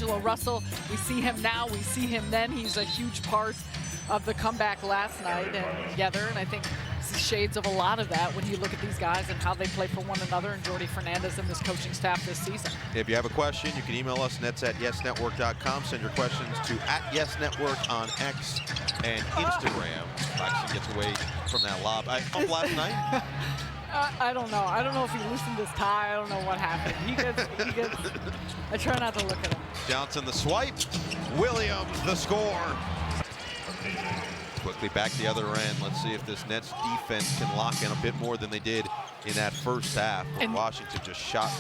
D'Angelo Russell, we see him now, we see him then. He's a huge part of the comeback last night and together, and I think shades of a lot of that when you look at these guys and how they play for one another, and Jordi Fernandez and this coaching staff this season. If you have a question, you can email us, nets@yesnetwork.com. Send your questions to @YesNetwork on X and Instagram. Claxton gets away from that lob. Up last night? I don't know. I don't know if he loosened his tie. I don't know what happened. He gets, I try not to look at him. Johnson the swipe. Williams the score. Quickly back the other end. Let's see if this Nets defense can lock in a bit more than they did in that first half. And Washington just shot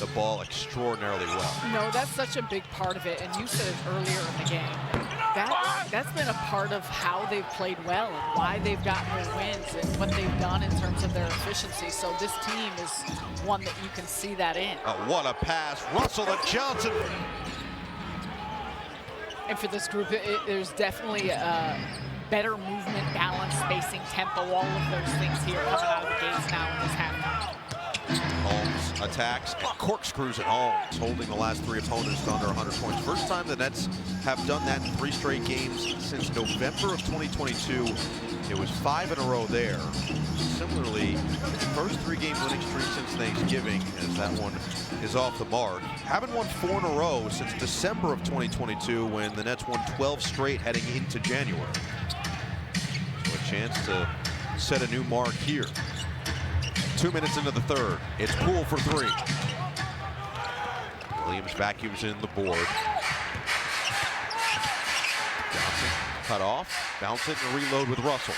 the ball extraordinarily well. No, that's such a big part of it, and you said it earlier in the game. That's been a part of how they've played well and why they've gotten their wins and what they've done in terms of their efficiency. So this team is one that you can see that in. Oh, what a pass. Russell to Johnson. And for this group, there's definitely better movement, balance, spacing, tempo, all of those things here coming out of the gates now in this half. Holmes attacks and corkscrews at Holmes, holding the last 3 opponents to under 100 points. First time the Nets have done that in 3 straight games since November of 2022. It was 5 in a row there. Similarly, first 3-game winning streak since Thanksgiving, as that one is off the mark. Haven't won 4 in a row since December of 2022, when the Nets won 12 straight heading into January. So a chance to set a new mark here. 2 minutes into the third. It's Poole for 3. Williams vacuums in the board. Johnson cut off, bounce it, and reload with Russell.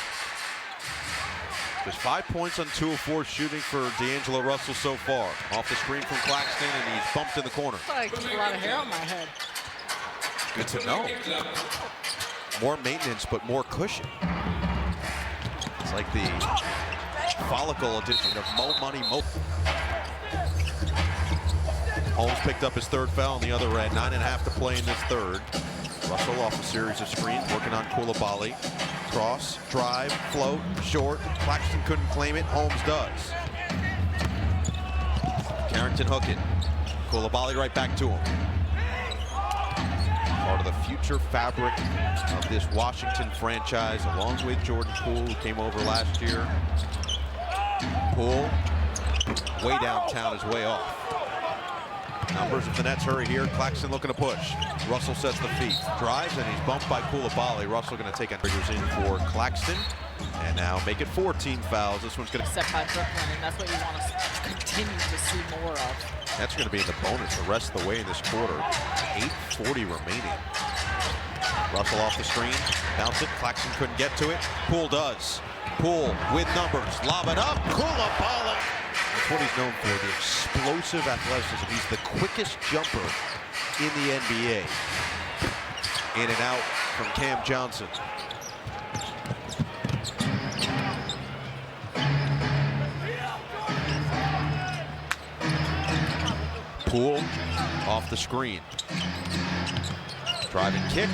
Just 5 points on 2 of 4 shooting for D'Angelo Russell so far. Off the screen from Claxton, and he's bumped in the corner. I keep a lot of hair on my head. Good to know. More maintenance, but more cushion. It's like the follicle edition of Mo Money Mo. Holmes picked up his 3rd foul on the other end. 9.5 to play in this third. Russell off a series of screens, working on Coulibaly. Cross, drive, float, short. Claxton couldn't claim it. Holmes does. Carrington hooking. Coulibaly right back to him. Part of the future fabric of this Washington franchise, along with Jordan Poole, who came over last year. Poole, way downtown, is way off. Numbers if the Nets hurry here. Claxton looking to push. Russell sets the feet. Drives, and he's bumped by Coulibaly. Russell going to take a triggers in for Claxton. And now make it 14 fouls. This one's going to... Set by Brooklyn, and that's what you want to continue to see more of. That's going to be in the bonus the rest of the way in this quarter. 8:40 remaining. Russell off the screen. Bounce it. Claxton couldn't get to it. Poole does. Poole with numbers. Lob it up. Coulibaly. That's what he's known for, the explosive athleticism. He's the quickest jumper in the NBA. In and out from Cam Johnson. Poole off the screen. Driving kick.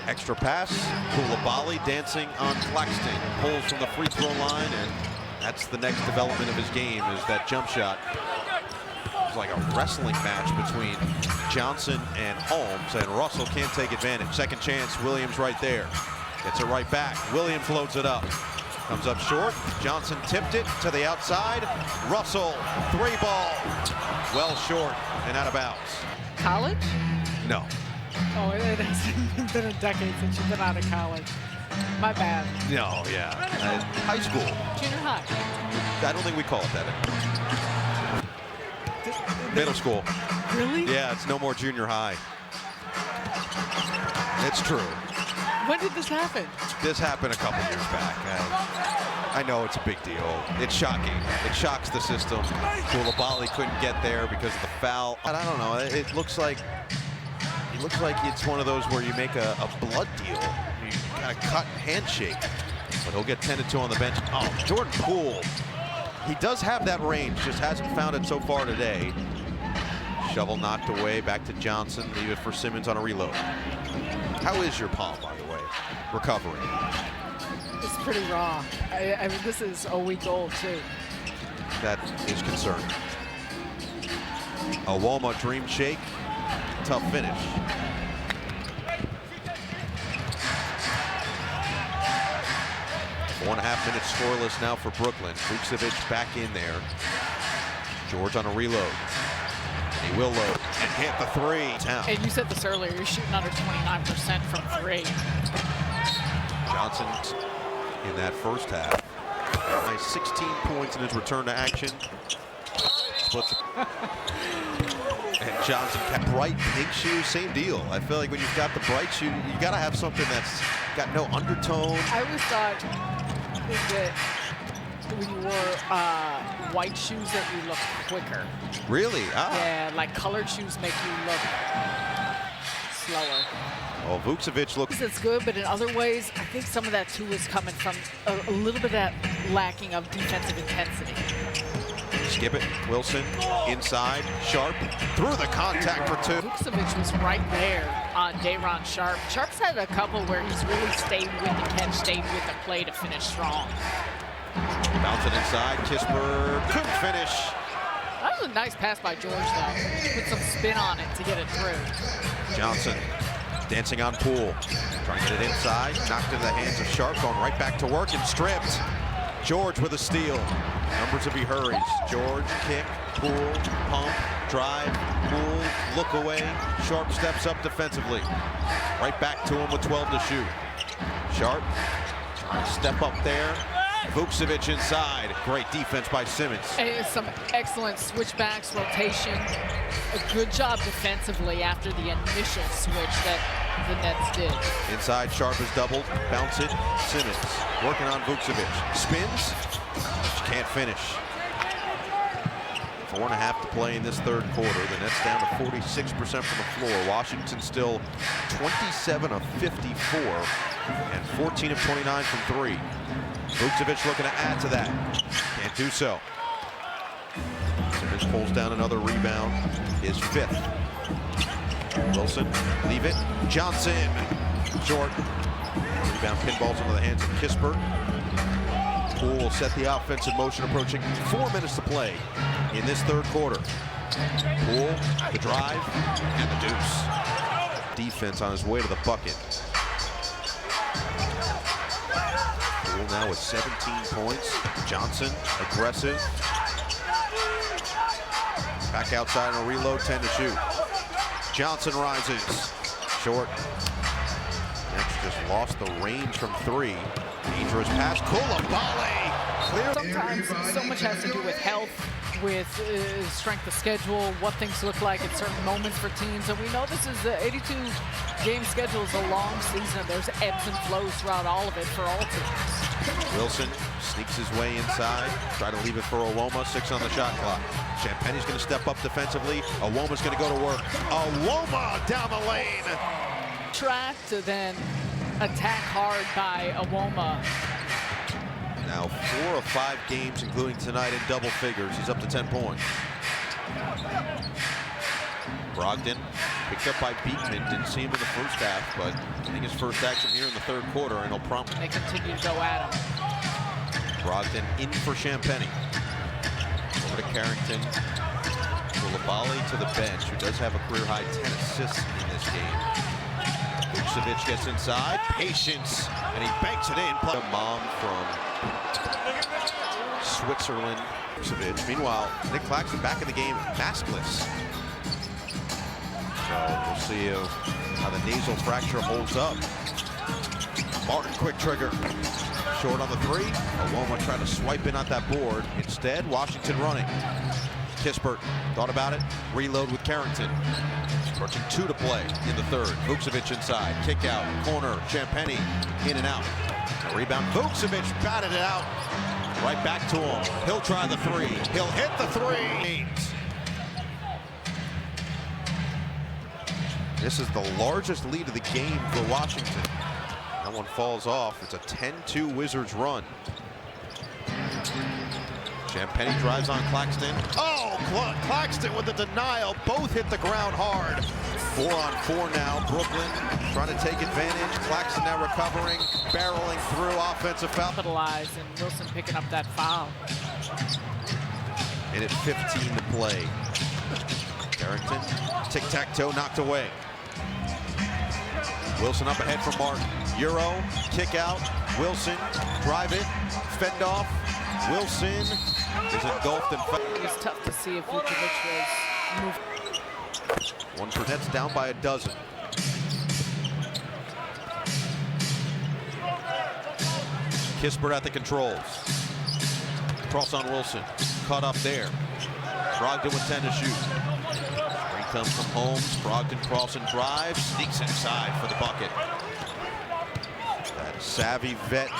Extra pass. Coulibaly dancing on Claxton. Pulls from the free throw line, and that's the next development of his game, is that jump shot. It's like a wrestling match between Johnson and Holmes, and Russell can't take advantage. Second chance, Williams right there. Gets it right back. Williams loads it up. Comes up short. Johnson tipped it to the outside. Russell, 3 ball. Well short and out of bounds. College? No. Oh, it has been a decade since you've been out of college. My bad. No, yeah. High school. Junior high. I don't think we call it that anymore. Middle school. Really? Yeah, it's no more junior high. It's true. When did this happen? This happened a couple years back. I know it's a big deal. It's shocking. It shocks the system. Coulibaly couldn't get there because of the foul. I don't know. It looks like it's one of those where you make a blood deal. You got a cut handshake. But he'll get 10-2 on the bench. Oh, Jordan Poole. He does have that range, just hasn't found it so far today. Shovel knocked away, back to Johnson. Leave it for Simmons on a reload. How is your palm, by the way? Recovering. It's pretty raw. I mean, this is a week old, too. That is concerning. A Walmart Dream Shake. tough finish. One and a half minutes scoreless now for Brooklyn. Vukcevic back in there. George on a reload. And he will load and hit the three. Down. And you said this earlier, you're shooting under 29% from three. Johnson in that first half. Nice 16 points in his return to action. Splits. And Johnson kept bright pink shoes, same deal. I feel like when you've got the bright shoe, you got to have something that's got no undertone. I always thought that when you wore white shoes that you look quicker. Really? Ah. Yeah, like colored shoes make you look slower. Well, Vukcevic looks. It's good, but in other ways, I think some of that too is coming from a little bit of that lacking of defensive intensity. Skip it. Wilson inside. Sharp through the contact for two. Vukcevic was right there on Day'Ron Sharp. Sharp's had a couple where he's really stayed with the catch, stayed with the play to finish strong. Bounce it inside. Kispert couldn't finish. That was a nice pass by George, though. Put some spin on it to get it through. Johnson dancing on Poole. Trying to get it inside. Knocked into the hands of Sharp. Going right back to work and stripped. George with a steal. Numbers if he hurries. George, kick, Poole, pump, drive, Poole, look away. Sharp steps up defensively. Right back to him with 12 to shoot. Sharp, step up there. Vukcevic inside. Great defense by Simmons. And some excellent switchbacks, rotation. A good job defensively after the initial switch that the Nets did. Inside, Sharp is doubled. Bounce it. Simmons working on Vukcevic. Spins. Can't finish. 4.5 to play in this third quarter. The Nets down to 46% from the floor. Washington still 27 of 54 and 14 of 29 from three. Vukcevic looking to add to that. Can't do so. Simmons pulls down another rebound. His fifth. Wilson, leave it. Johnson, short. Rebound pinballs into the hands of Kispert. Poole will set the offensive motion, approaching 4 minutes to play in this third quarter. Poole, the drive, and the deuce. Defense on his way to the bucket. Poole now with 17 points. Johnson, aggressive. Back outside on a reload, 10 to shoot. Johnson rises. Short. Nets just lost the range from three. Dangerous pass. Coulibaly. Clear. Sometimes so much has to do with health, with strength of schedule, what things look like at certain moments for teams. And we know this is the 82-game schedule is a long season. There's ebbs and flows throughout all of it for all teams. Wilson sneaks his way inside. Try to leave it for Awoma. 6 on the shot clock. Champagne's going to step up defensively. Awoma's going to go to work. Awoma down the lane. Track to then attack hard by Awoma. Now 4 of 5 games, including tonight, in double figures. He's up to 10 points. Brogdon picked up by Beekman. Didn't see him in the first half, but getting his first action here in the third quarter, and he'll prompt. They continue to go at him. Brogdon in for Champagnie. Over to Carrington. Coulibaly to the bench, who does have a career-high 10 assists in this game. Vukcevic gets inside. Patience, and he banks it in. A mom from Switzerland. Vukcevic. Meanwhile, Nick Claxton back in the game, maskless. So we'll see how the nasal fracture holds up. Martin, quick trigger. Short on the three. Awoma trying to swipe in at that board. Instead, Washington running. Kispert thought about it. Reload with Carrington. Approaching 2 to play in the third. Vukcevic inside. Kick out. Corner. Champagnie in and out. Rebound. Vukcevic batted it out. Right back to him. He'll try the three. He'll hit the three. This is the largest lead of the game for Washington. That one falls off. It's a 10-2 Wizards run. Champagnie drives on Claxton. Oh, Claxton with the denial. Both hit the ground hard. 4 on 4 now. Brooklyn trying to take advantage. Claxton now recovering, barreling through. Offensive foul. Capitalize, and Wilson picking up that foul. And it's 15 to play. Harrington, tic-tac-toe knocked away. Wilson up ahead from Martin. Euro, kick out. Wilson, drive it, fend off. Wilson is engulfed and fouled. It was tough to see if Vucevic was moving. One for Nets down by a dozen. Kispert at the controls. Cross on Wilson. Caught up there. Brogdon with 10 to shoot. Screen comes from Holmes. Brogdon cross and drive. Sneaks inside for the bucket. That savvy vet,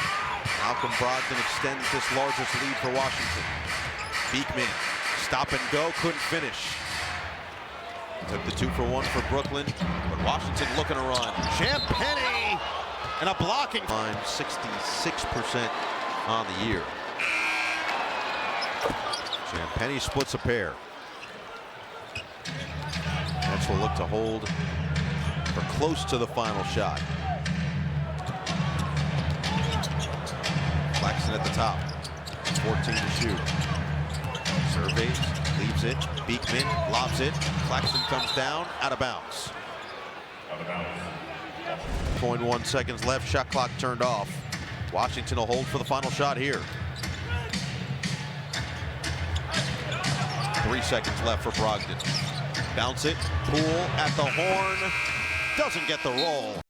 Malcolm Brogdon, extends this largest lead for Washington. Beekman, stop and go, couldn't finish. Took the 2 for 1 for Brooklyn, but Washington looking to run. Champagnie and a blocking line, 66% on the year. Champagnie splits a pair. Nets will look to hold for close to the final shot. Claxton at the top, 14 to shoot. Surveys, leaves it. Beekman lobs it. Claxton comes down, out of bounds. 0.1 seconds left, shot clock turned off. Washington will hold for the final shot here. 3 seconds left for Brogdon. Bounce it, Poole at the horn, doesn't get the roll.